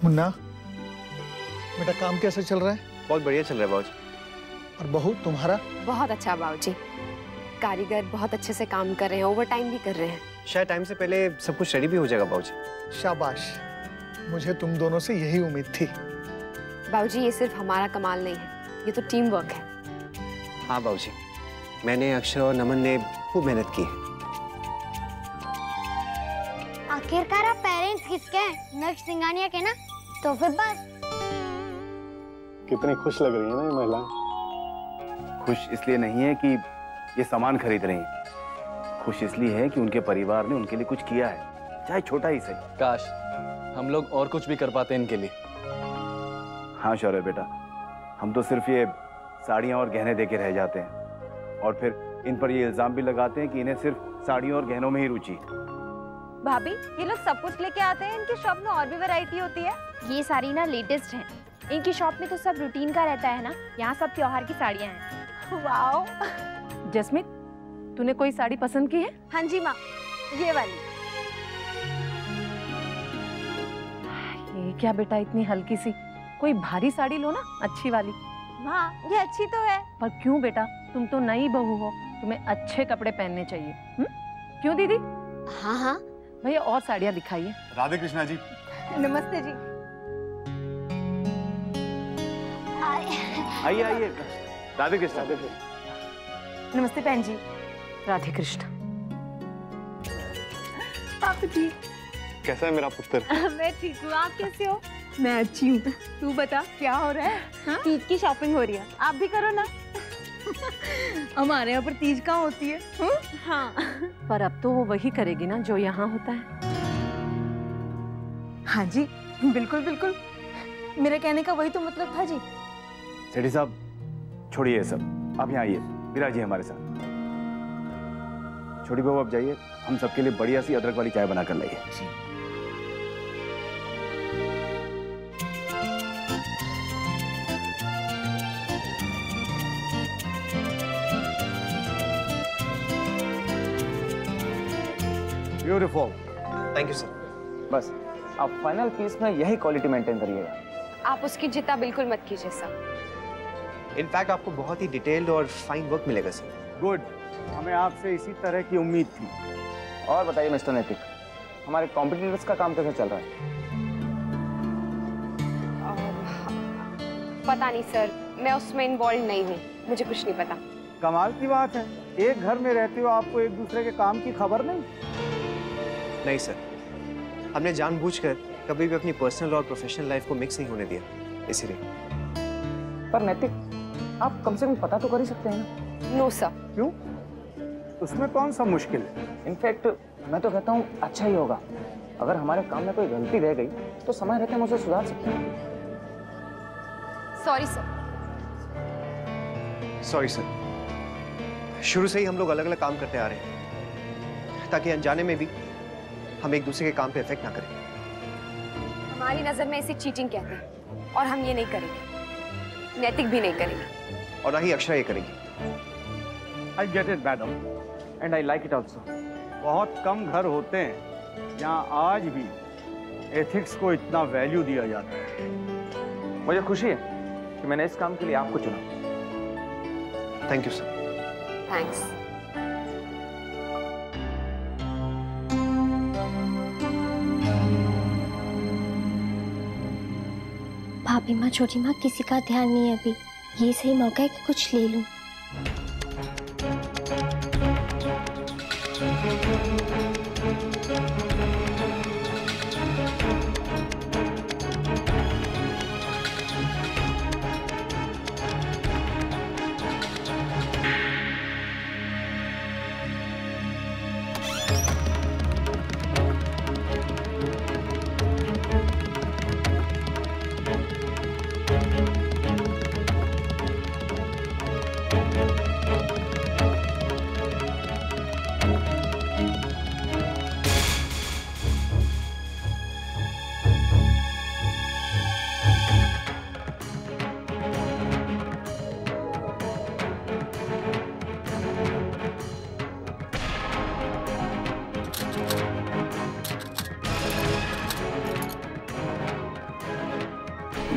मुन्ना, बेटा काम कैसे चल रहा है? बहुत बढ़िया चल रहा है बाबूजी। और बहू तुम्हारा? बहुत अच्छा बाबूजी, कारीगर बहुत अच्छे से काम कर रहे हैं, ओवर टाइम भी कर रहे हैं। शायद टाइम से पहले सब कुछ रेडी भी हो जाएगा बाबूजी। शाबाश, मुझे तुम दोनों से यही उम्मीद थी। बाबूजी ये सिर्फ हमारा कमाल नहीं है, ये तो टीम वर्क है। हाँ बाबूजी, मैंने, अक्षर और नमन ने खूब मेहनत की है। आखिरकार आप पेरेंट्स किसके हैं? नेक्स्ट सिंगानिया के ना? तो फिर बस। कितनी खुश लग रही है ना ये महिला। खुश इसलिए नहीं है कि ये सामान खरीद रही हैं, खुश इसलिए है कि उनके परिवार ने उनके लिए कुछ किया है, चाहे छोटा ही सही। काश हम लोग और कुछ भी कर पाते इनके लिए। हाँ शौर्य बेटा, हम तो सिर्फ ये साड़ियाँ और गहने देके रह जाते हैं और फिर इन पर ये इल्जाम भी लगाते हैं कि इन्हें सिर्फ साड़ियों और गहनों में ही रुचि। भाभी, ये लोग सब कुछ लेके आते हैं, इनकी शॉप में और भी वैरायटी होती है। ये साड़ी ना लेटेस्ट है, इनकी शॉप में तो सब रूटीन का रहता है ना, यहाँ सब त्योहार की साड़ियाँ हैं। वाओ। जस्मीत, तूने कोई साड़ी पसंद की है? हाँ जी माँ, ये वाली। ये क्या बेटा, इतनी हल्की सी, कोई भारी साड़ी लो ना, अच्छी वाली। माँ ये अच्छी तो है। पर क्यों बेटा, तुम तो नई बहू हो, तुम्हें अच्छे कपड़े पहनने चाहिए। क्यों दीदी? हाँ हाँ भैया और साड़ियाँ दिखाइए। राधे कृष्णा जी। नमस्ते जी। आइए आइए, राधे कृष्ण। नमस्ते बहन जी। राधे कृष्ण। आप ठीक? कैसा है मेरा पुत्र? मैं ठीक हूँ, आप कैसे हो? मैं अच्छी हूँ, तू बता क्या हो रहा है? तीज की शॉपिंग हो रही है, आप भी करो ना। हमारे यहाँ पर तीज कहाँ होती है? हाँ। पर अब तो वो वही करेगी ना जो यहाँ होता है। हाँ जी, बिल्कुल बिल्कुल, मेरे कहने का वही तो मतलब था जी। सेठी साहब छोड़िए ये सब, आप यहाँ आइए, विराजिए हमारे साथ। छोटी बहू आप जाइए, हम सबके लिए बढ़िया सी अदरक वाली चाय बना कर लाइए। ब्यूटीफुल। Thank you sir. बस आप फाइनल पीस में यही क्वालिटी मेंटेन करिएगा। आप उसकी चिंता बिल्कुल मत कीजिए सर। इनफैक्ट आपको बहुत ही डिटेल्ड और फाइन वर्क मिलेगा सर। गुड, हमें आपसे इसी तरह की उम्मीद थी। और बताइए मिस्टर नैतिक, हमारे कॉम्पिटिटर्स का काम कैसे चल रहा है? पता नहीं सर, मैं उसमें इन्वॉल्व नहीं हूँ, मुझे कुछ नहीं पता। कमाल की बात है, एक घर में रहते हो आपको एक दूसरे के काम की खबर नहीं? नहीं सर, हमने जानबूझकर कभी भी अपनी पर्सनल और प्रोफेशनल लाइफ को मिक्स नहीं होने दिया, इसीलिए। पर नैतिक, आप कम से कम पता तो कर ही सकते हैं ना? No sir. क्यों? उसमें कौन सा मुश्किल है? इनफैक्ट मैं तो कहता हूँ अच्छा ही होगा, अगर हमारे काम में कोई गलती रह गई तो समय रहते हम उसे सुधार सकते हैं। Sorry sir. सॉरी सर, शुरू से ही हम लोग अलग अलग काम करते आ रहे हैं ताकि अनजाने में भी हम एक दूसरे के काम पे इफेक्ट ना करें। हमारी नजर में इसे चीटिंग कहते हैं और हम ये नहीं करेंगे, नैतिक भी नहीं करेंगे और ना ही अक्षरा ये करेंगी। I get it madam, and I like it also. बहुत कम घर होते हैं जहाँ आज भी एथिक्स को इतना वैल्यू दिया जाता है। मुझे खुशी है कि मैंने इस काम के लिए आपको चुना। Thank you sir. थैंक्स। भाभी माँ, छोटी माँ, किसी का ध्यान नहीं है अभी, ये सही मौका है कि कुछ ले लूं।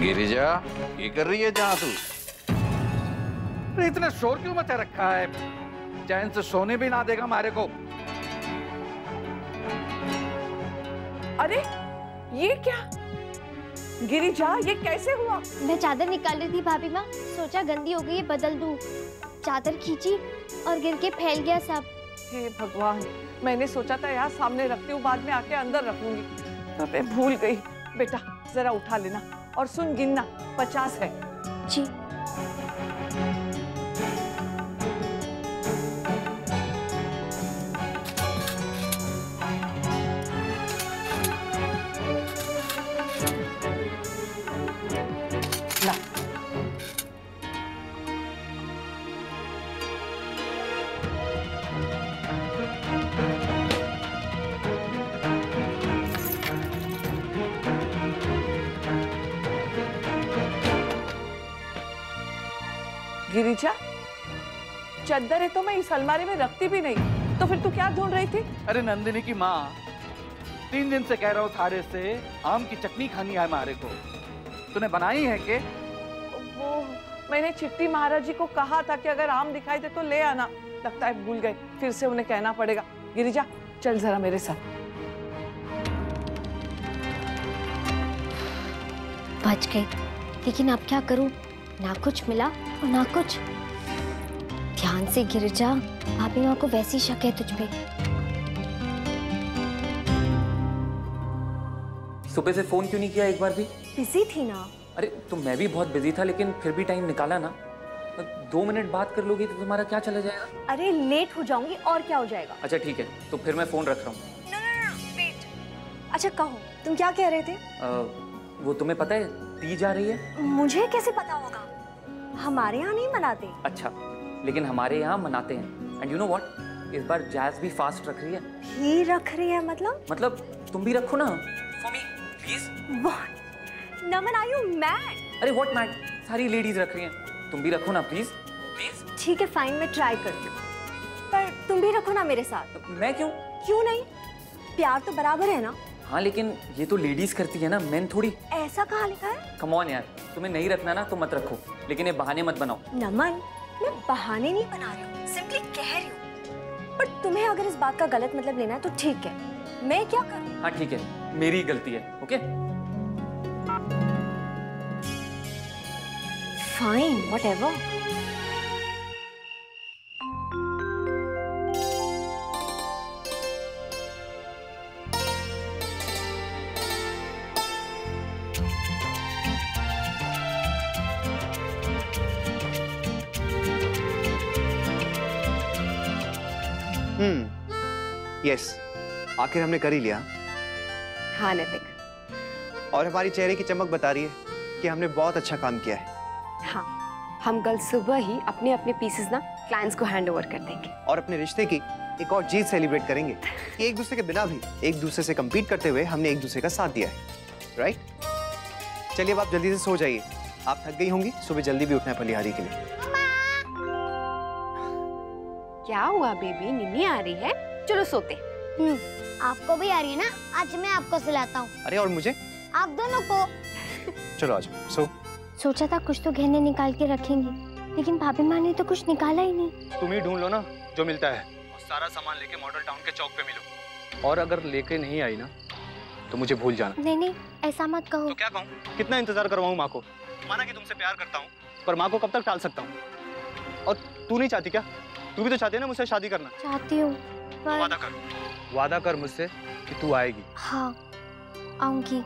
गिरिजा, ये कर रही है जहाँ तू? अरे इतना शोर क्यों मचा रखा है? चैन से सोने भी ना देगा हमारे को। अरे ये क्या? गिरिजा, ये कैसे हुआ? मैं चादर निकाल रही थी भाभी माँ, सोचा गंदी हो गई है बदल दूं। चादर खींची और गिर के फैल गया सब। हे भगवान, मैंने सोचा था यहाँ सामने रखती हूँ, बाद में आके अंदर रखूंगी। तो मैं भूल गई। बेटा जरा उठा लेना और सुन गिनना, 50 है। जी। गिरिजा, चद्दर है तो मैं इस अलमारी में रखती भी नहीं, तो फिर तू क्या ढूंढ रही थी? अरे नंदिनी की माँ, 3 दिन से कह रहा हूँ थारे से आम की चटनी खानी है हमारे को। तूने बनाई है के? वो मैंने चिट्टी महाराज जी को कहा था कि अगर आम दिखाई दे तो ले आना। लगता है भूल गए, फिर से उन्हें कहना पड़ेगा। गिरिजा चल जरा मेरे साथ। बच गई, लेकिन अब क्या करूं? ना कुछ मिला और ना कुछ। ध्यान से गिरिजा, भाभी माँ को वैसी शक है तुझ पे। सुबह से फोन क्यों नहीं किया एक बार भी? बिजी थी ना। अरे तो मैं भी बहुत बिजी था, लेकिन फिर भी टाइम निकाला ना। 2 मिनट बात कर लोगी तो तुम्हारा क्या चला जाएगा? अरे लेट हो जाऊंगी और क्या हो जाएगा। अच्छा ठीक है, तो फिर मैं फोन रख रहा हूँ। No, wait. अच्छा कहो, तुम क्या कह रहे थे? वो तुम्हें पता है ती जा रही है? मुझे कैसे पता होगा? हमारे यहाँ नहीं मनाते। अच्छा, लेकिन हमारे यहाँ मनाते हैं। एंड यू नो व्हाट, इस बार जैज भी फास्ट रख रही है। ही रख रही है मतलब तुम भी रखो ना for me please. What? Naman, are you mad? अरे व्हाट मैड, सारी लेडीज रख रही हैं, तुम भी रखो ना प्लीज प्लीज। ठीक है फाइन, मैं ट्राई करती हूँ, पर तुम भी रखो ना मेरे साथ। मैं क्यों? क्यों नहीं? प्यार तो बराबर है ना। हाँ लेकिन ये तो लेडीज करती है ना, मेन थोड़ी। ऐसा कहाँ लिखा है? कम ऑन यार, तुम्हें नहीं रखना ना तो मत रखो, लेकिन ये बहाने मत बनाओ। नमन, मैं बहाने नहीं बना रही हूँ, सिंपली कह रही हूँ। पर तुम्हें अगर इस बात का गलत मतलब लेना है तो ठीक है, मैं क्या करूँ? हाँ ठीक है, मेरी गलती है। Okay fine, whatever. यस, आखिर हमने कर ही लिया। हाँ नैतिक, और हमारी चेहरे की चमक बता रही है कि हमने बहुत अच्छा काम किया है। हाँ, हम कल सुबह ही अपने अपने पीसेस ना क्लाइंट्स को हैंड ओवर कर देंगे और अपने रिश्ते की एक और जीत सेलिब्रेट करेंगे कि एक दूसरे के बिना भी एक दूसरे से कम्पीट करते हुए हमने एक दूसरे का साथ दिया है। राइट? चलिए अब आप जल्दी से सो जाइए, आप थक गई होंगी, सुबह जल्दी भी उठना है पलिहारी के लिए। क्या हुआ बेबी, नींद आ रही है? चलो सोते। आपको भी आ रही है ना? आज मैं आपको सिलाता हूँ। अरे और मुझे? आप दोनों को। चलो आज सो। सोचा था कुछ तो गहने निकाल के रखेंगी, लेकिन भाभी माँ ने तो कुछ निकाला ही नहीं। तुम ही ढूंढ लो ना जो मिलता है, और सारा सामान लेके मॉडल टाउन के चौक पे मिलो। और अगर लेके नहीं आई ना तो मुझे भूल जाना। नहीं, ऐसा मत कहो। तो क्या कहूँ? कितना इंतजार करवाऊँ माँ को? माना कि तुमसे प्यार करता हूँ, पर माँ को कब तक टाल सकता हूँ? और तू नहीं चाहती क्या? तू भी तो चाहती है ना मुझसे शादी करना? चाहती हूँ पर... वादा कर मुझसे कि तू आएगी। हाँ आऊंगी,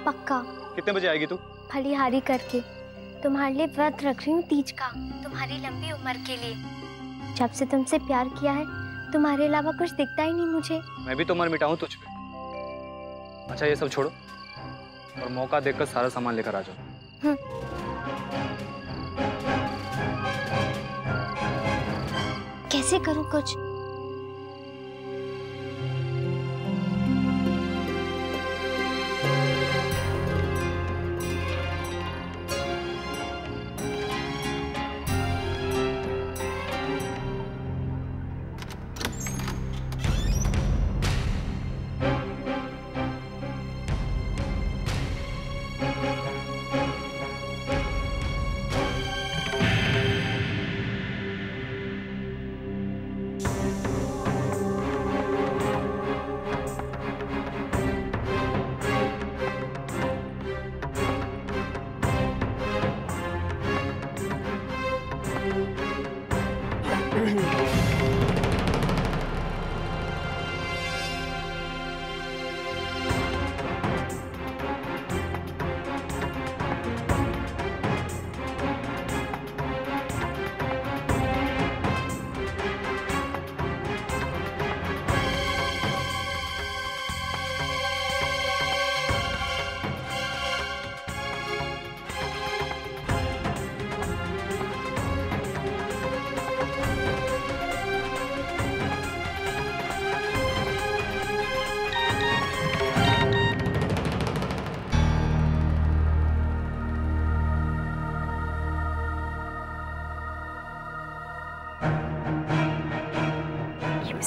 पक्का। कितने बजे आएगी तू? फलिहारी करके। तुम्हारे लिए व्रत रख रही हूँ तीज का, तुम्हारी लंबी उम्र के लिए। जब से तुमसे प्यार किया है, तुम्हारे अलावा कुछ दिखता ही नहीं मुझे। मैं भी तो उम्र मिटाऊं तुझ पे। अच्छा ये सब छोड़ो और मौका देखकर सारा सामान लेकर आ जाओ। कैसे करूँ कुछ?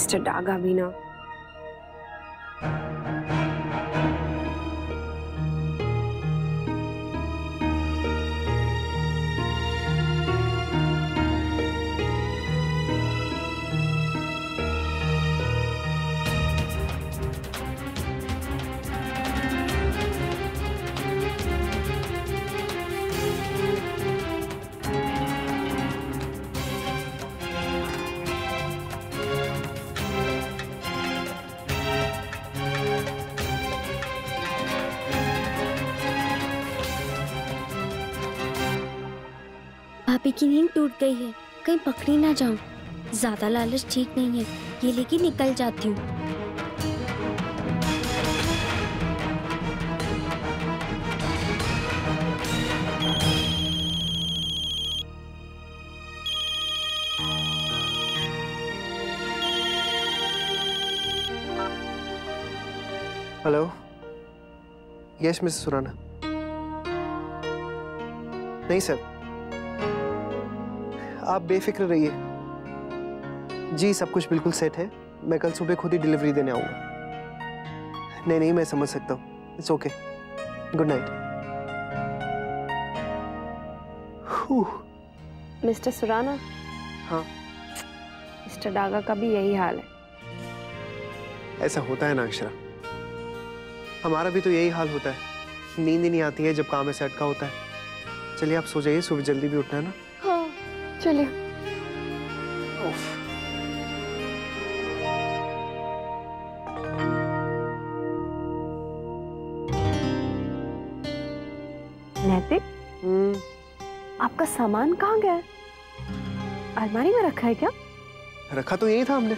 मिस्टर डागा भी ना। भाभी की नींद टूट गई है, कहीं पकड़ी ना जाऊं। ज्यादा लालच ठीक नहीं है, ये लेके निकल जाती हूँ। Hello, yes Mrs Surana. नहीं सर, आप बेफिक्र रहिए। जी सब कुछ बिल्कुल सेट है, मैं कल सुबह खुद ही डिलीवरी देने आऊंगा। नहीं, मैं समझ सकता हूँ। It's okay, good night. Mister Surana. हाँ। मिस्टर डागा का भी यही हाल है। ऐसा होता है ना अक्षरा, हमारा भी तो यही हाल होता है। नींद ही नहीं आती है जब काम ऐसे अटका होता है। चलिए आप सो जाइए, सुबह जल्दी भी उठना है ना। हाँ चलिए। नैतिक, आपका सामान कहाँ गया है? अलमारी में रखा है क्या? रखा तो यही था हमने।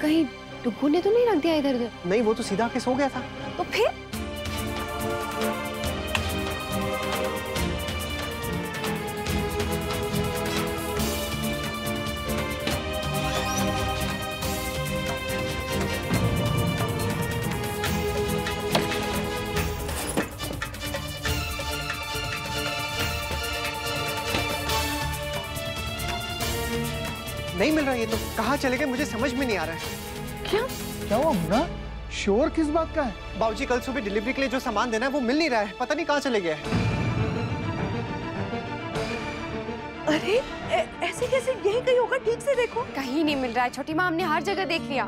कहीं टुक्कू ने तो नहीं रख दिया इधर उधर? नहीं, वो तो सीधा आके सो गया था। तो फिर? नहीं मिल रहा ये तो। कहाँ चले गए मुझे समझ में नहीं आ रहा है। क्या हुआ मुन्ना? शोर किस बात का है? बाबूजी कल सुबह डिलीवरी के लिए जो सामान देना है वो मिल नहीं रहा है, पता नहीं कहाँ चले गया है। अरे ऐसे कैसे? यही कहीं होगा, ठीक से देखो। कहीं नहीं मिल रहा है छोटी माँ, हमने हर जगह देख लिया।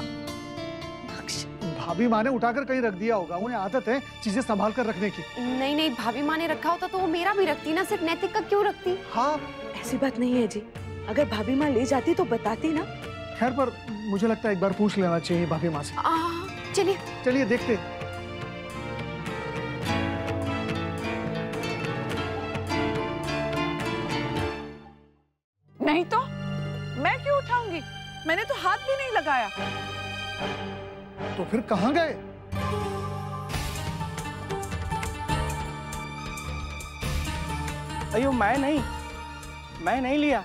भाभी माँ ने उठाकर कहीं रख दिया होगा, उन्हें आदत है चीजें संभाल कर रखने की। नहीं, भाभी माँ ने रखा होता तो वो मेरा भी रखती ना, सिर्फ नैतिक का क्यों रखती? हाँ ऐसी बात नहीं है जी, अगर भाभी माँ ले जाती तो बताती ना। खैर, पर मुझे लगता है एक बार पूछ लेना चाहिए भाभी माँ से। चलिए चलिए देखते। नहीं तो मैं क्यों उठाऊंगी? मैंने तो हाथ भी नहीं लगाया। तो फिर कहाँ गए? अयो मैं नहीं लिया।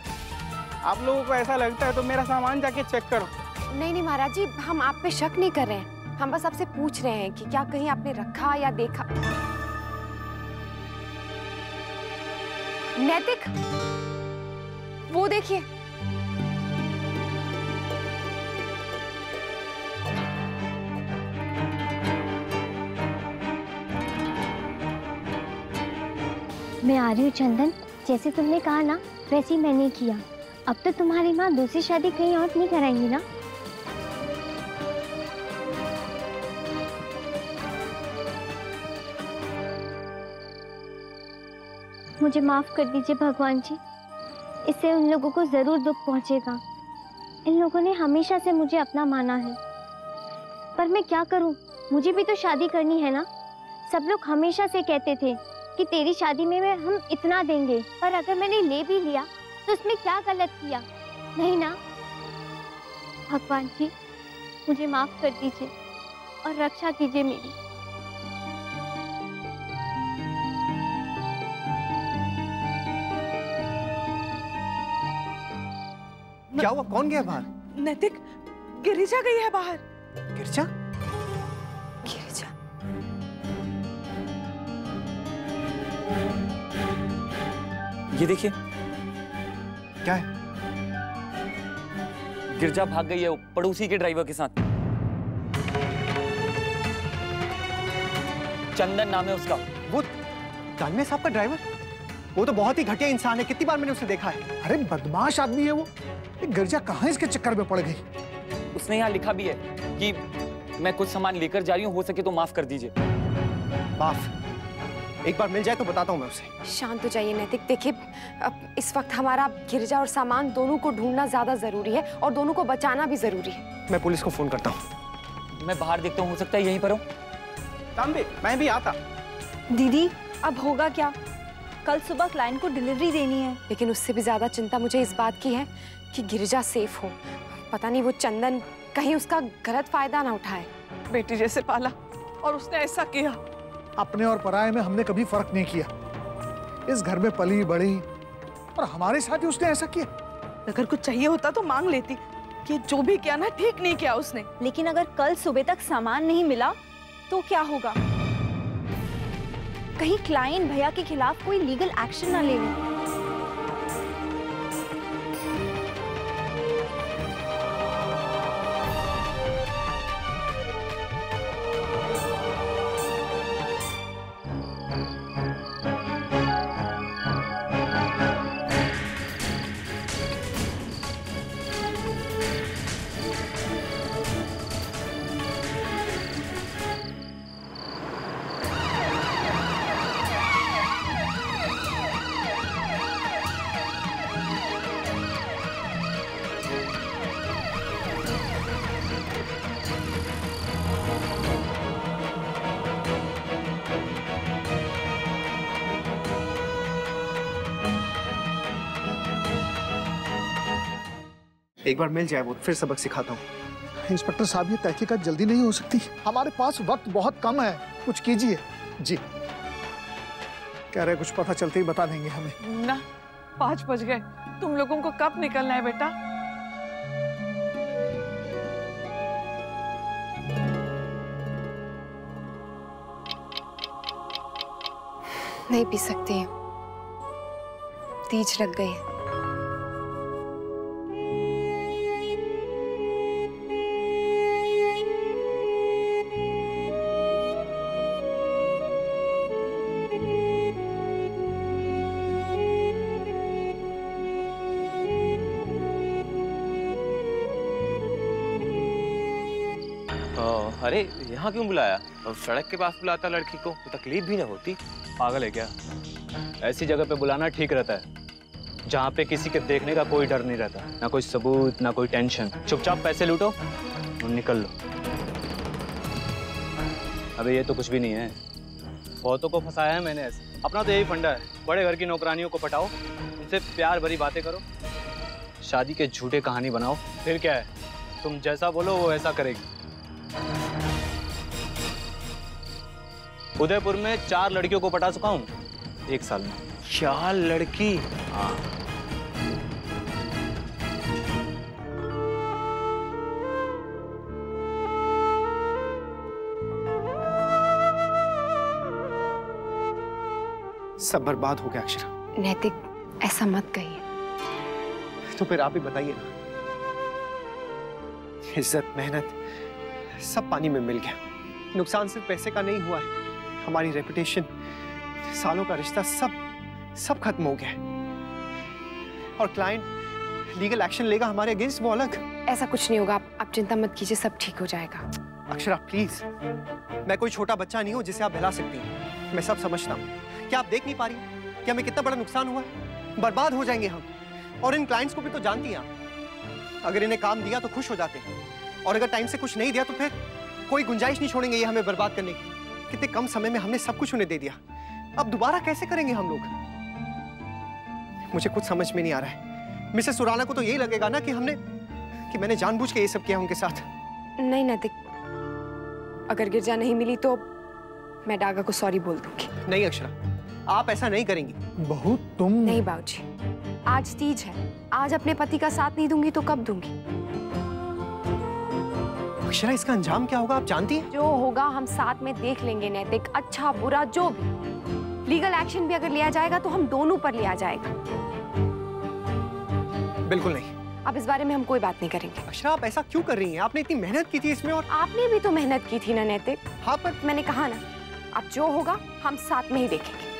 आप लोगों को ऐसा लगता है तो मेरा सामान जाके चेक करो। नहीं महाराज जी, हम आप पे शक नहीं कर रहे हैं, हम बस आपसे पूछ रहे हैं कि क्या कहीं आपने रखा या देखा। नैतिक, वो देखिए। मैं आ रही हूँ चंदन, जैसे तुमने कहा ना वैसे ही मैंने किया। अब तो तुम्हारी माँ दूसरी शादी कहीं और नहीं कराएंगी ना? मुझे माफ कर दीजिए भगवान जी, इससे उन लोगों को जरूर दुख पहुंचेगा। इन लोगों ने हमेशा से मुझे अपना माना है, पर मैं क्या करूं, मुझे भी तो शादी करनी है ना। सब लोग हमेशा से कहते थे कि तेरी शादी में हम इतना देंगे, पर अगर मैंने ले भी लिया तो उसमें क्या गलत किया? नहीं ना। भगवान जी मुझे माफ कर दीजिए और रक्षा कीजिए मेरी। क्या हुआ? कौन गया बाहर? नैतिक, गिरिजा गई है बाहर। गिरिजा? गिरिजा? ये देखिए। क्या है? गिरजा भाग गई है पड़ोसी के ड्राइवर के साथ। चंदन नाम है उसका। वो तानवे साहब का ड्राइवर? वो तो बहुत ही घटिया इंसान है, कितनी बार मैंने उसे देखा है। अरे बदमाश आदमी है वो। गिरजा कहाँ इसके चक्कर में पड़ गई? उसने यहाँ लिखा भी है कि मैं कुछ सामान लेकर जा रही हूँ, हो सके तो माफ कर दीजिए। माफ? एक बार मिल जाए तो बताता हूँ मैं उसे। शांत हो जाइए नैतिक। देखिए अब इस वक्त हमारा गिरजा और सामान दोनों को ढूंढना ज्यादा जरूरी है और दोनों को बचाना भी जरूरी है। मैं पुलिस को फोन करता हूँ। मैं बाहर देखता हूँ, हो सकता है यहीं पर हूँ। तांबे, मैं भी आता। दीदी अब होगा क्या? कल सुबह क्लाइंट को डिलीवरी देनी है। लेकिन उससे भी ज्यादा चिंता मुझे इस बात की है कि गिरिजा सेफ हो। पता नहीं वो चंदन कहीं उसका गलत फायदा ना उठाए। बेटी जैसे पाला और उसने ऐसा किया। अपने और पराये में हमने कभी फर्क नहीं किया। इस घर में पली बड़ी और हमारे साथ ही उसने ऐसा किया। अगर कुछ चाहिए होता तो मांग लेती। ये जो भी किया ना, ठीक नहीं किया उसने। लेकिन अगर कल सुबह तक सामान नहीं मिला तो क्या होगा? कहीं क्लाइंट भैया के खिलाफ कोई लीगल एक्शन ना ले ले। एक बार मिल जाए वो, फिर सबक सिखाता हूँ। इंस्पेक्टर साहब, ये तहकीकात जल्दी नहीं हो सकती। हमारे पास वक्त बहुत कम है, कुछ कीजिए। जी कह रहे कुछ पता चलते ही बता देंगे हमें। ना 5 बज गए, तुम लोगों को कब निकलना है बेटा? नहीं पी सकती, तीज लग गई। अरे यहाँ क्यों बुलाया? और सड़क के पास बुलाता लड़की को, तो तकलीफ भी ना होती। पागल है क्या? ऐसी जगह पे बुलाना ठीक रहता है जहाँ पे किसी के देखने का कोई डर नहीं रहता, ना कोई सबूत ना कोई टेंशन। चुपचाप पैसे लूटो और निकल लो। अबे ये तो कुछ भी नहीं है, बहुतों को फंसाया है मैंने ऐसे। अपना तो यही फंडा है, बड़े घर की नौकरानियों को पटाओ, उनसे प्यार भरी बातें करो, शादी के झूठे कहानी बनाओ, फिर क्या है, तुम जैसा बोलो वो ऐसा करेगी। उदयपुर में 4 लड़कियों को पटा चुका हूँ 1 साल में। 4 लड़की? हाँ। सब बर्बाद हो गया अक्षरा। नैतिक ऐसा मत कहिए। तो फिर आप ही बताइए ना। इज्जत मेहनत सब पानी में मिल गया। नुकसान सिर्फ पैसे का नहीं हुआ है, हमारी रेपुटेशन, सालों का रिश्ता सब खत्म हो गया है। और क्लाइंट लीगल एक्शन लेगा हमारे अगेंस्ट, वो अलग। ऐसा कुछ नहीं होगा, आप चिंता मत कीजिए, सब ठीक हो जाएगा। अक्षरा प्लीज, मैं कोई छोटा बच्चा नहीं हूँ जिसे आप बहला सकती हैं। मैं सब समझता हूँ। क्या आप देख नहीं पा रही कि हमें कितना बड़ा नुकसान हुआ है? बर्बाद हो जाएंगे हम। और इन क्लाइंट्स को भी तो जानती हैं आप। अगर इन्हें काम दिया तो खुश हो जाते हैं, और अगर टाइम से कुछ नहीं दिया तो फिर कोई गुंजाइश नहीं छोड़ेंगे ये हमें बर्बाद करने की। कितने कम समय में हमने सब कुछ उन्हें दे दिया, अब दोबारा कैसे करेंगे हम लोग? मुझे कुछ समझ में नहीं आ रहा है। मिसेस सुराना को तो यही लगेगा ना कि मैंने जानबूझ के ये सब किया उनके साथ। नहीं नैतिक, अगर गिरजा नहीं मिली तो मैं डागा को सॉरी बोल दूंगी। नहीं अक्षरा, आप ऐसा नहीं करेंगी। बहू तुम। नहीं बाबूजी, आज तीज है, आज अपने पति का साथ नहीं दूंगी तो कब दूंगी? अक्षरा, इसका अंजाम क्या होगा आप जानती हैं? जो होगा हम साथ में देख लेंगे नैतिक, अच्छा बुरा जो भी। लीगल एक्शन भी अगर लिया जाएगा तो हम दोनों पर लिया जाएगा। बिल्कुल नहीं, अब इस बारे में हम कोई बात नहीं करेंगे। अक्षरा, आप ऐसा क्यों कर रही हैं? आपने इतनी मेहनत की थी इसमें। और आपने भी तो मेहनत की थी ना नैतिक। हाँ, पर मैंने कहा ना, अब जो होगा हम साथ में ही देखेंगे।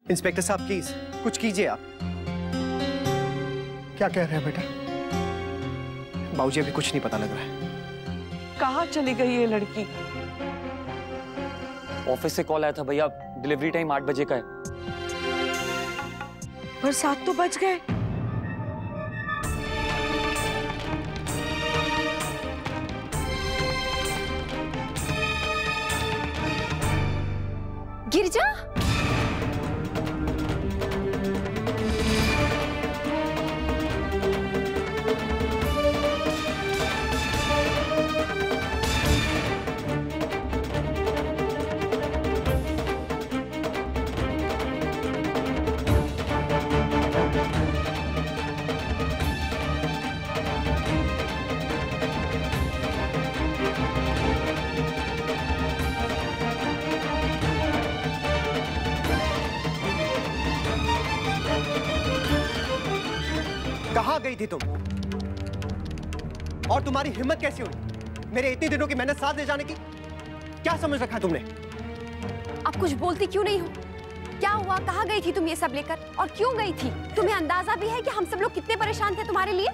इंस्पेक्टर साहब प्लीज कुछ कीजिए आप। क्या कह रहे हैं बेटा? बाबूजी, अभी कुछ नहीं पता लग रहा है। कहाँ चली गई ये लड़की? ऑफिस से कॉल आया था भैया, डिलीवरी टाइम 8 बजे का है। पर 7 तो बज गए। गिरजा, कहाँ गई थी तुम? और तुम्हारी हिम्मत कैसी हुई मेरे इतने दिनों की मेहनत साथ ले जाने की? क्या समझ रखा है तुमने? आप कुछ बोलती क्यों नहीं हो? क्या हुआ? कहाँ गई थी तुम ये सब लेकर, और क्यों गई थी? तुम्हें अंदाजा भी है कि हम सब लोग कितने परेशान थे तुम्हारे लिए?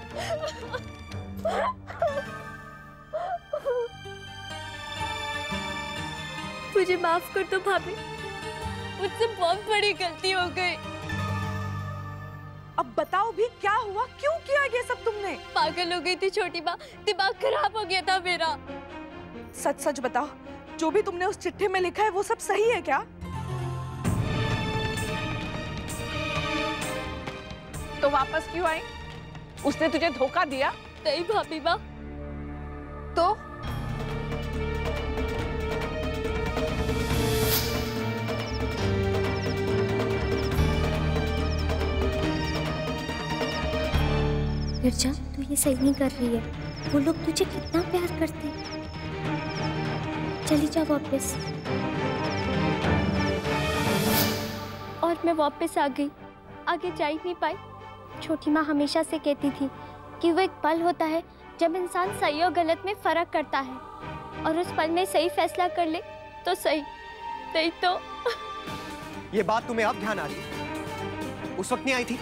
मुझे माफ कर दो भाभी, मुझसे बहुत बड़ी गलती हो गई। अब बताओ भी क्या हुआ? क्यों किया ये सब तुमने? पागल हो गई थी छोटी माँ, दिमाग खराब हो गया था मेरा। सच सच बताओ, जो भी तुमने उस चिट्ठी में लिखा है वो सब सही है क्या? तो वापस क्यों आई? उसने तुझे धोखा दिया? नहीं भाभी माँ। तो गिरजा, तू ये सही नहीं कर रही है। वो लोग तुझे कितना प्यार करते हैं। चली जा वापस। और मैं वापस आ गई, आगे जा ही नहीं पाई। छोटी माँ हमेशा से कहती थी कि वो एक पल होता है जब इंसान सही और गलत में फर्क करता है, और उस पल में सही फैसला कर ले तो सही, नहीं तो। ये बात तुम्हें अब ध्यान आ रही है? उस वक्त नहीं आई थी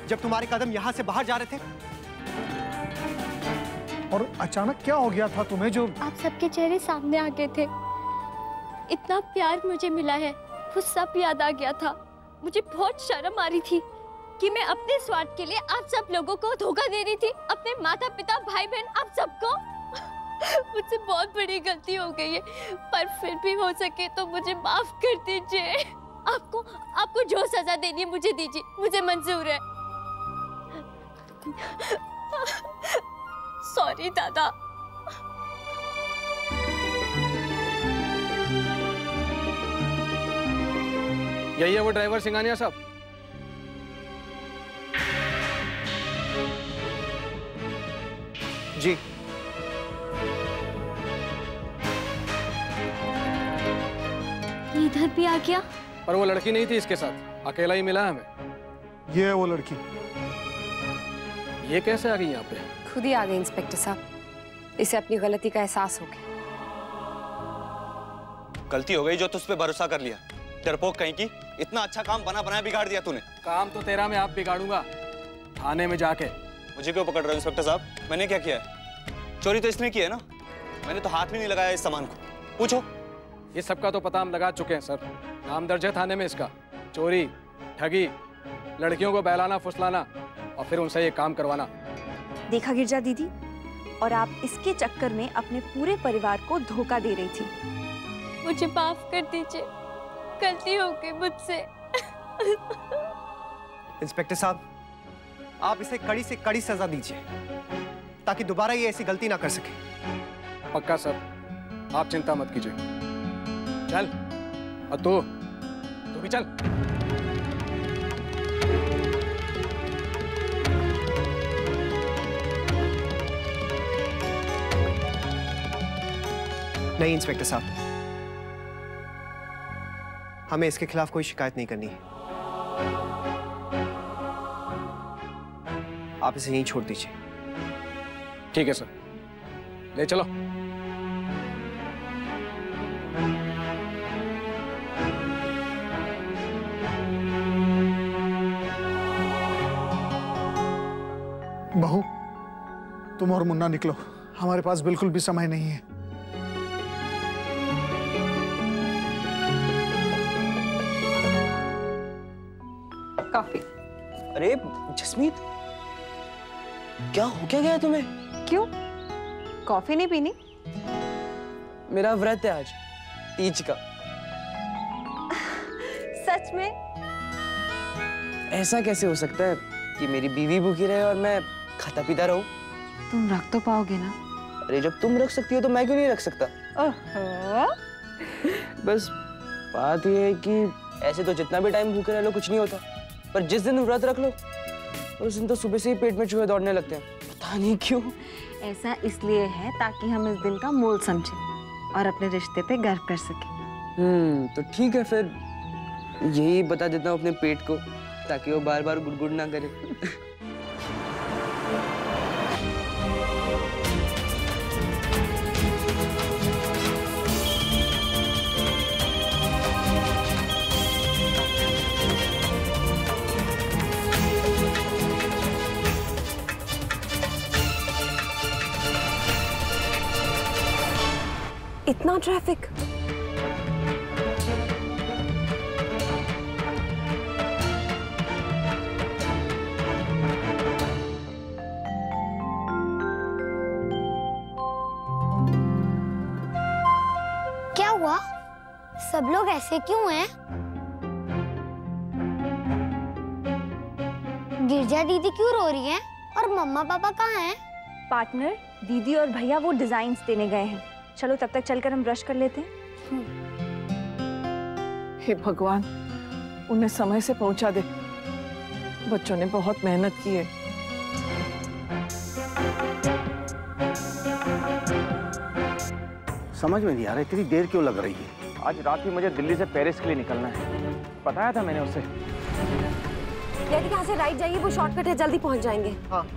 जब तुम्हारे कदम यहाँ से बाहर जा रहे थे? और अचानक क्या हो गया था तुम्हें जो? आप सबके चेहरे सामने आ गए थे, इतना प्यार मुझे मिला है, वो सब याद आ गया था। मुझे बहुत शर्म आ रही थी कि मैं अपने स्वार्थ के लिए आप सब लोगों को धोखा दे रही थी, अपने माता पिता भाई बहन आप सबको। मुझसे बहुत बड़ी गलती हो गई है, पर फिर भी हो सके तो मुझे माफ कर दीजिए। आपको जो सजा देनी है मुझे दीजिए, मुझे मंजूर है। सॉरी दादा। यही है वो ड्राइवर सिंघानिया साहब? जी। इधर भी आ गया? पर वो लड़की नहीं थी इसके साथ, अकेला ही मिला हमें। ये है वो लड़की। ये कैसे आ गई यहाँ पे? खुद ही आ गए इंस्पेक्टर साहब, इसे अपनी गलती का एहसास हो गया। गलती हो गई जो तुझ पे भरोसा कर लिया, डरपोक कहीं की। इतना अच्छा काम बना बनाया बिगाड़ दिया तूने। काम तो तेरा मैं आप बिगाड़ूंगा थाने में जाके। मुझे क्यों पकड़ रहे हो इंस्पेक्टर साहब? मैंने क्या किया है? चोरी तो इसने की है ना, मैंने तो हाथ भी नहीं लगाया इस सामान को। पूछो। ये सबका तो पता हम लगा चुके हैं सर, नाम दर्ज है थाने में इसका। चोरी, ठगी, लड़कियों को बहलाना फुसलाना और फिर उनसे ये काम करवाना। देखा गिरजा दीदी, और आप इसके चक्कर में अपने पूरे परिवार को धोखा दे रही थी। मुझे माफ कर दीजिए, गलती हो गई मुझसे। इंस्पेक्टर साहब, आप इसे कड़ी से कड़ी सजा दीजिए ताकि दोबारा ये ऐसी गलती ना कर सके। पक्का सर, आप चिंता मत कीजिए। चल और तू भी चल। नहीं इंस्पेक्टर साहब, हमें इसके खिलाफ कोई शिकायत नहीं करनी है। आप इसे यहीं छोड़ दीजिए। ठीक है सर, ले चलो। बहू, तुम और मुन्ना निकलो, हमारे पास बिल्कुल भी समय नहीं है। कॉफी। अरे जसमीत, क्या हो क्या गया तुम्हें? क्यों, कॉफी नहीं पीनी? मेरा व्रत है आज, तीज का। सच में? ऐसा कैसे हो सकता है कि मेरी बीवी भूखी रहे और मैं खाता पीता रहूं? तुम रख तो पाओगे ना? अरे जब तुम रख सकती हो तो मैं क्यों नहीं रख सकता? बस बात यह है कि ऐसे तो जितना भी टाइम भूखे रह लो कुछ नहीं होता, पर जिस दिन व्रत रख लो उस दिन तो सुबह से ही पेट में चूहे दौड़ने लगते हैं, पता नहीं क्यों। ऐसा इसलिए है ताकि हम इस दिन का मोल समझें और अपने रिश्ते पे गर्व कर सकें। तो ठीक है, फिर यही बता देता हूँ अपने पेट को, ताकि वो बार बार गुड़गुड़ ना करे। इतना ट्रैफिक? क्या हुआ? सब लोग ऐसे क्यों हैं? गिरजा दीदी क्यों रो रही हैं? और मम्मा पापा कहाँ हैं? पार्टनर, दीदी और भैया वो डिजाइन्स देने गए हैं। चलो तब तक चलकर हम ब्रश कर लेते हैं। हे भगवान, उन्हें समय से पहुंचा दे। बच्चों ने बहुत मेहनत की है। समझ में नहीं आ रहा इतनी देर क्यों लग रही है। आज रात ही मुझे दिल्ली से पेरिस के लिए निकलना है, बताया था मैंने उसे। यदि यहाँ से राइट जाइए, वो शॉर्टकट है, जल्दी पहुँच जाएंगे। हाँ।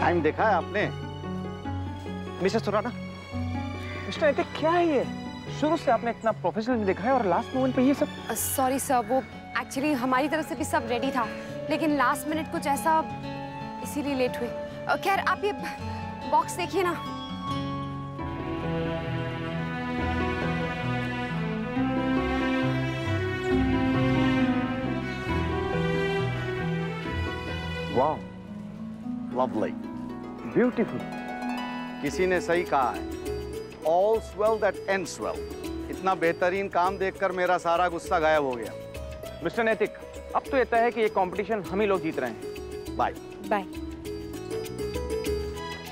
टाइम देखा है आपने? मिस्टर सुराना। मिस्टर नैतिक, क्या है ये? शुरू से आपने इतना प्रोफेशनल दिखा है और लास्ट मोमेंट पे ये सब। सॉरी सर, वो एक्चुअली हमारी तरफ से भी सब रेडी था, लेकिन लास्ट मिनट कुछ ऐसा, इसीलिए लेट हुए। खैर आप ये बॉक्स देखिए ना। वाह, लवली, ब्यूटीफुल। किसी ने सही कहा है, all's well that ends well। इतना बेहतरीन काम देखकर मेरा सारा गुस्सा गायब हो गया। मिस्टर नैतिक, अब तो ये तय है कि ये कंपटीशन हम ही लोग जीत रहे हैं। Bye. Bye.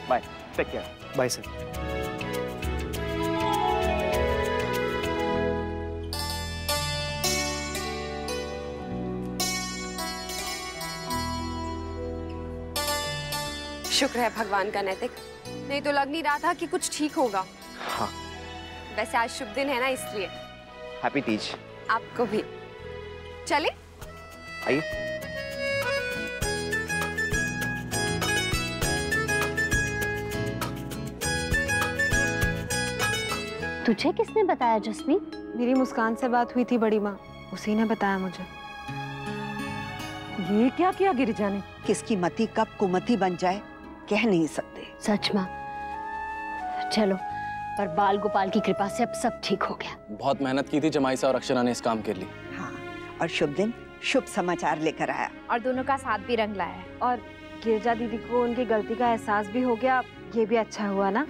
Bye, take care. Bye sir. शुक्र है भगवान का नैतिक, नहीं तो लग नहीं रहा था कि कुछ ठीक होगा। हाँ। वैसे आज शुभ दिन है ना, इसलिए। हैप्पी तीज। आपको भी। चले? आइए। तुझे किसने बताया जसमीत? मेरी मुस्कान से बात हुई थी बड़ी माँ, उसी ने बताया मुझे। ये क्या किया गिरिजा ने? किसकी मति कब कुमति बन जाए कह नहीं सकते। सच माँ। चलो पर बाल गोपाल की कृपा से अब सब ठीक हो गया। बहुत मेहनत की थी जमाईसा और अक्षरा ने इस काम के लिए। हाँ, और शुभ दिन शुभ समाचार लेकर आया। और दोनों का साथ भी रंग लाया है। और गिरजा दीदी को उनकी गलती का एहसास भी हो गया, ये भी अच्छा हुआ ना।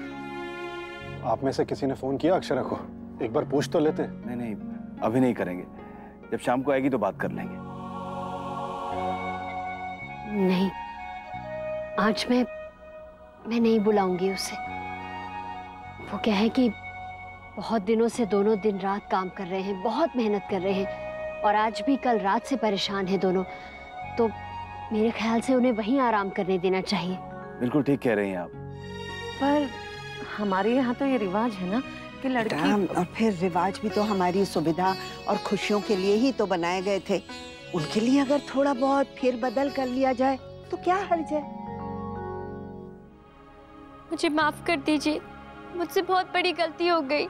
आप में से किसी ने फोन किया अक्षरा को? एक बार पूछ तो लेते। नहीं नहीं, अभी नहीं करेंगे, जब शाम को आएगी तो बात कर लेंगे। नहीं, आज मैं नहीं बुलाऊंगी उसे। वो क्या है कि बहुत दिनों से दोनों दिन रात काम कर रहे हैं, बहुत मेहनत कर रहे हैं और आज भी कल रात से परेशान है दोनों, तो मेरे ख्याल से उन्हें वहीं आराम करने देना चाहिए। बिल्कुल ठीक कह रही हैं आप। पर हमारे यहाँ तो ये रिवाज है ना कि लड़की। और फिर रिवाज भी तो हमारी सुविधा और खुशियों के लिए ही तो बनाए गए थे। उनके लिए अगर थोड़ा बहुत फेर बदल कर लिया जाए तो क्या हर्ज है। मुझे माफ कर दीजिए, मुझसे बहुत बड़ी गलती हो गई।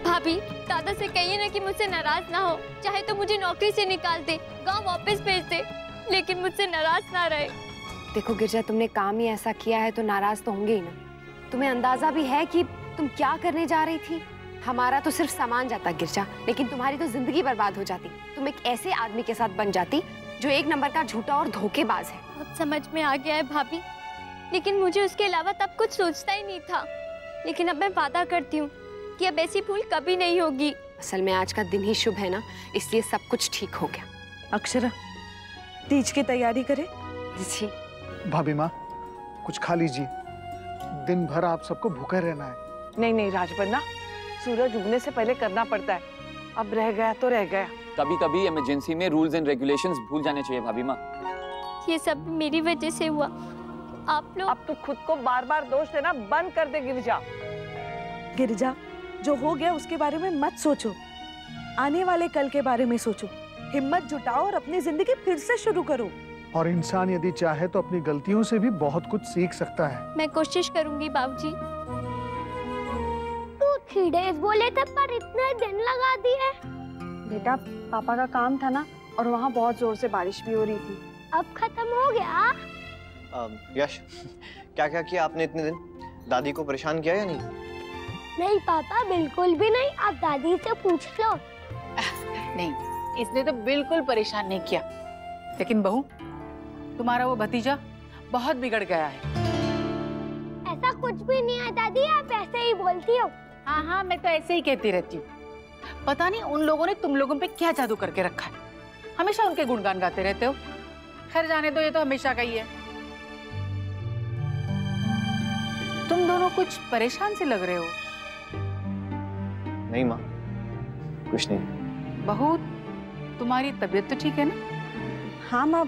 भाभी, दादा से कहिए ना कि मुझसे नाराज ना हो, चाहे तो मुझे नौकरी से निकाल दे, गांव वापस भेज दे, लेकिन मुझसे नाराज ना रहे। देखो गिरजा, तुमने काम ही ऐसा किया है तो नाराज तो होंगे ही ना। तुम्हें अंदाजा भी है कि तुम क्या करने जा रही थी? हमारा तो सिर्फ सामान जाता गिरजा, लेकिन तुम्हारी तो जिंदगी बर्बाद हो जाती। तुम एक ऐसे आदमी के साथ बन जाती जो एक नंबर का झूठा और धोखेबाज है। अब समझ में आ गया है भाभी, लेकिन मुझे उसके अलावा तब कुछ सोचता ही नहीं था। लेकिन अब मैं वादा करती हूँ कि अब ऐसी भूल कभी नहीं होगी। असल में आज का दिन ही शुभ है ना, इसलिए सब कुछ ठीक हो गया। अक्षरा, तीज की तैयारी करे। जी भाभी माँ, कुछ खा लीजिए, दिन भर आप सबको भूखे रहना है। नहीं नहीं राजबन्ना, सूरज उगने से पहले करना पड़ता है, अब रह गया तो रह गया। कभी कभी इमरजेंसी में रूल्स एंड रेगुलेशंस भूल जाने चाहिए भाभी माँ। ये सब मेरी वजह से हुआ। आप लोग अब तो खुद को बार बार दोष देना बंद कर दे गिरिजा। गिरिजा, जो हो गया उसके बारे में मत सोचो, आने वाले कल के बारे में सोचो। हिम्मत जुटाओ और अपनी जिंदगी फिर से शुरू करो। और इंसान यदि चाहे तो अपनी गलतियों से भी बहुत कुछ सीख सकता है। मैं कोशिश करूंगी बाबूजी। तू 3 days बोले थे पर इतने दिन लगा दिए। बेटा, पापा का काम था ना, और वहाँ बहुत जोर से बारिश भी हो रही थी। अब खत्म हो गया। यश, क्या क्या किया आपने इतने दिन? दादी को परेशान किया या नहीं? नहीं पापा, बिल्कुल भी नहीं। आप दादी से पूछ लो। नहीं, इसने तो बिल्कुल परेशान नहीं किया। लेकिन बहू, तुम्हारा वो भतीजा बहुत बिगड़ गया है। ऐसा कुछ भी नहीं है दादी, आप ऐसे ही बोलती हो। हाँ हाँ, मैं तो ऐसे ही कहती रहती हूँ। पता नहीं उन लोगों ने तुम लोगों पे क्या जादू करके रखा है, हमेशा उनके गुणगान गाते रहते हो। खैर जाने दो, ये तो हमेशा का ही है। तुम दोनों कुछ परेशान से लग रहे हो। नहीं माँ, कुछ नहीं। बहू, तुम्हारी तबीयत तो ठीक है ना? हाँ माँ,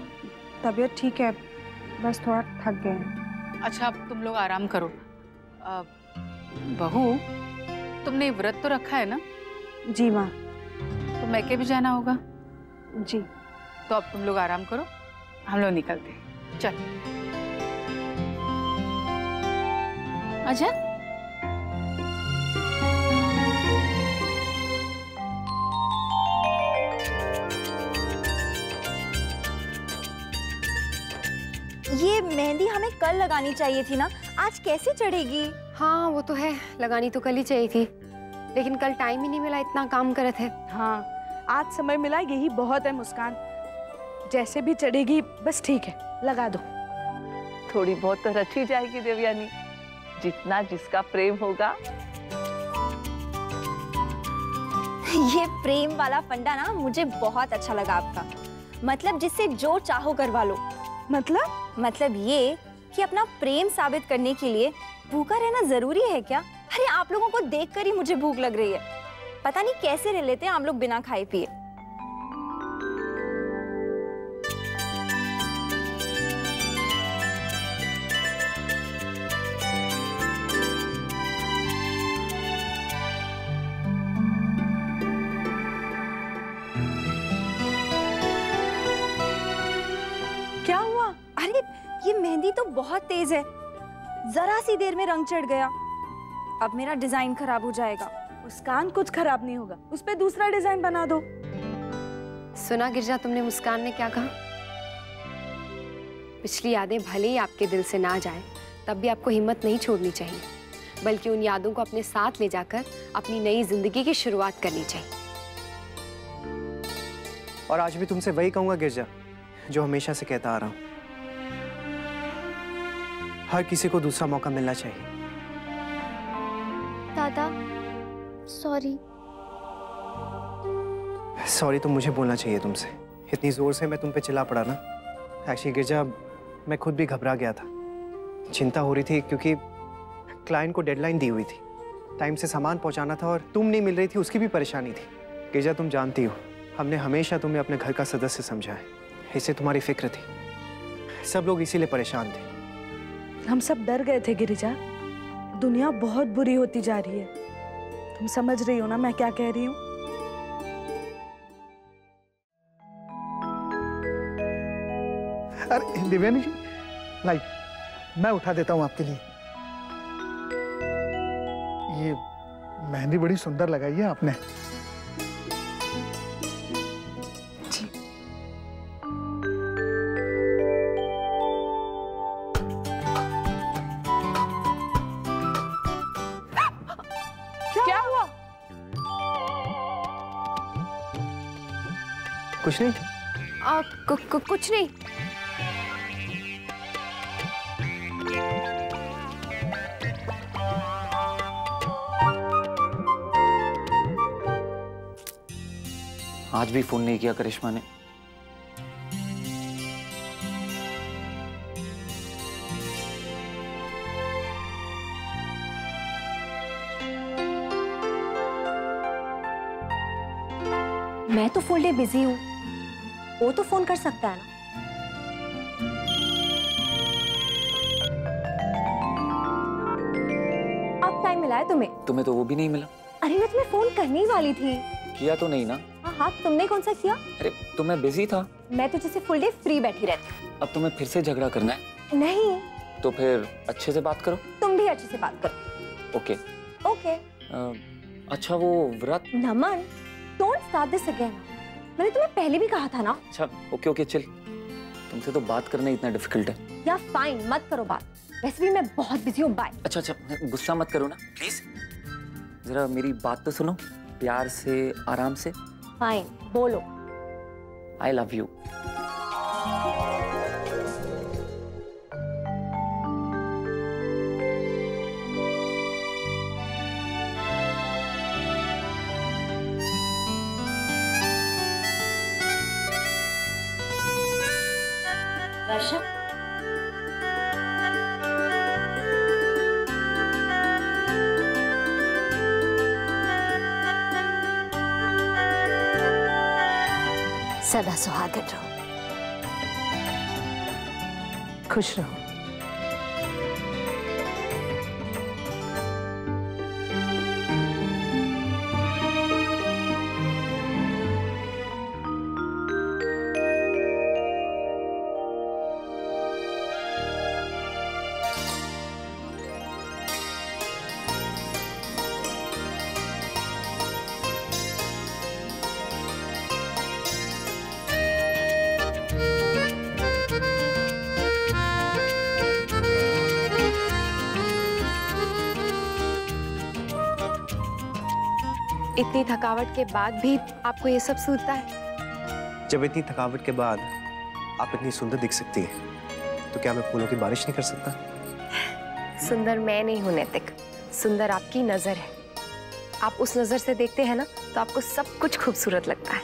तबीयत ठीक है, बस थोड़ा थक गए हैं। अच्छा, अब तुम लोग आराम करो। बहू, तुमने व्रत तो रखा है ना? जी माँ। तो मैके भी जाना होगा। जी। तो अब तुम लोग आराम करो, हम लोग निकलते हैं। चल अच्छा। ये मेहंदी हमें कल लगानी चाहिए थी ना, आज कैसे चढ़ेगी? हाँ वो तो है, लगानी तो कल ही चाहिए थी, लेकिन कल टाइम ही नहीं मिला, इतना काम करे थे। हाँ, आज समय मिला, यही बहुत है मुस्कान। जैसे भी चढ़ेगी बस ठीक है, लगा दो। थोड़ी बहुत तो रची जाएगी देवयानी, जितना जिसका प्रेम होगा। ये प्रेम वाला फंडा ना मुझे बहुत अच्छा लगा आपका। मतलब जिससे जो चाहो करवा लो। मतलब ये कि अपना प्रेम साबित करने के लिए भूखा रहना जरूरी है क्या? अरे आप लोगों को देखकर ही मुझे भूख लग रही है। पता नहीं कैसे रह लेते हैं हम लोग बिना खाए पिए। क्या हुआ? अरे ये मेहंदी तो बहुत तेज है, जरा सी देर में रंग चढ़ गया। अब मेरा डिजाइन खराब हो जाएगा। मुस्कान, कुछ खराब नहीं होगा, उस पे दूसरा डिजाइन बना दो। सुना गिरजा, तुमने मुस्कान ने क्या कहा? पिछली यादें भले ही आपके दिल से ना जाए, तब भी आपको हिम्मत नहीं छोड़नी चाहिए, बल्कि उन यादों को अपने साथ ले जाकर अपनी नई जिंदगी की शुरुआत करनी चाहिए। और आज भी तुमसे वही कहूंगा गिरजा, जो हमेशा से कहता आ रहा हूं, हर किसी को दूसरा मौका मिलना चाहिए। दादा, सॉरी। सॉरी तो मुझे बोलना चाहिए तुमसे। इतनी जोर से मैं तुम पे चिल्ला पड़ा ना। एक्चुअली गिरजा, मैं खुद भी घबरा गया था। चिंता हो रही थी क्योंकि क्लाइंट को डेडलाइन दी हुई थी, टाइम से सामान पहुंचाना था और तुम नहीं मिल रही थी, उसकी भी परेशानी थी। गिरजा, तुम जानती हो हमने हमेशा तुम्हें अपने घर का सदस्य समझा है, इससे तुम्हारी फिक्र थी। सब लोग इसीलिए परेशान थे। हम सब डर गए थे गिरिजा। दुनिया बहुत बुरी होती जा रही है। तुम समझ रही हो ना मैं क्या कह रही हूँ? अरे दिव्यानी जी, लाइए मैं उठा देता हूँ आपके लिए। ये मेहंदी बड़ी सुंदर लगाई है आपने। जी। क्या हुआ? कुछ नहीं। कुछ नहीं। आज भी फोन नहीं किया करिश्मा ने। मैं तो फुल डे बिजी हूँ, वो तो फोन कर सकता है ना। अब टाइम मिला है तुम्हें? तुम्हें तो वो भी नहीं मिला। अरे मैं तुम्हें फोन करने ही वाली थी। किया तो नहीं ना? हाँ, तुमने कौन सा किया? अरे तो मैं बिजी था। मैं तो जैसे फुल डे फ्री बैठी रहती। अब तुम्हें फिर से झगड़ा करना है? नहीं। तो फिर अच्छे से बात करो। तुम भी अच्छे से बात करो। Okay okay. अच्छा वो व्रत? नमन, डोंट स्टार्ट दिस अगेन। मैंने तुम्हें पहले भी कहा था ना। अच्छा ओके ओके चिल। तुमसे तो बात करना इतना डिफिकल्ट है। या फाइन, मत करो बात। वैसे भी मैं बहुत बिजी हूँ। बाय। अच्छा अच्छा, गुस्सा मत करो ना प्लीज। जरा मेरी बात तो सुनो, प्यार से, आराम से। फाइन, बोलो। I love you. वर्षा, सदा सुहागन रहो। खुश रहो। इतनी थकावट के बाद भी आपको ये सब सूझता है? जब इतनी थकावट के बाद आप इतनी सुंदर दिख सकती हैं, तो क्या मैं फूलों की बारिश नहीं कर सकता? सुंदर मैं नहीं हूं नैतिक, सुंदर आपकी नजर है। आप उस नजर से देखते हैं ना, तो आपको सब कुछ खूबसूरत लगता है।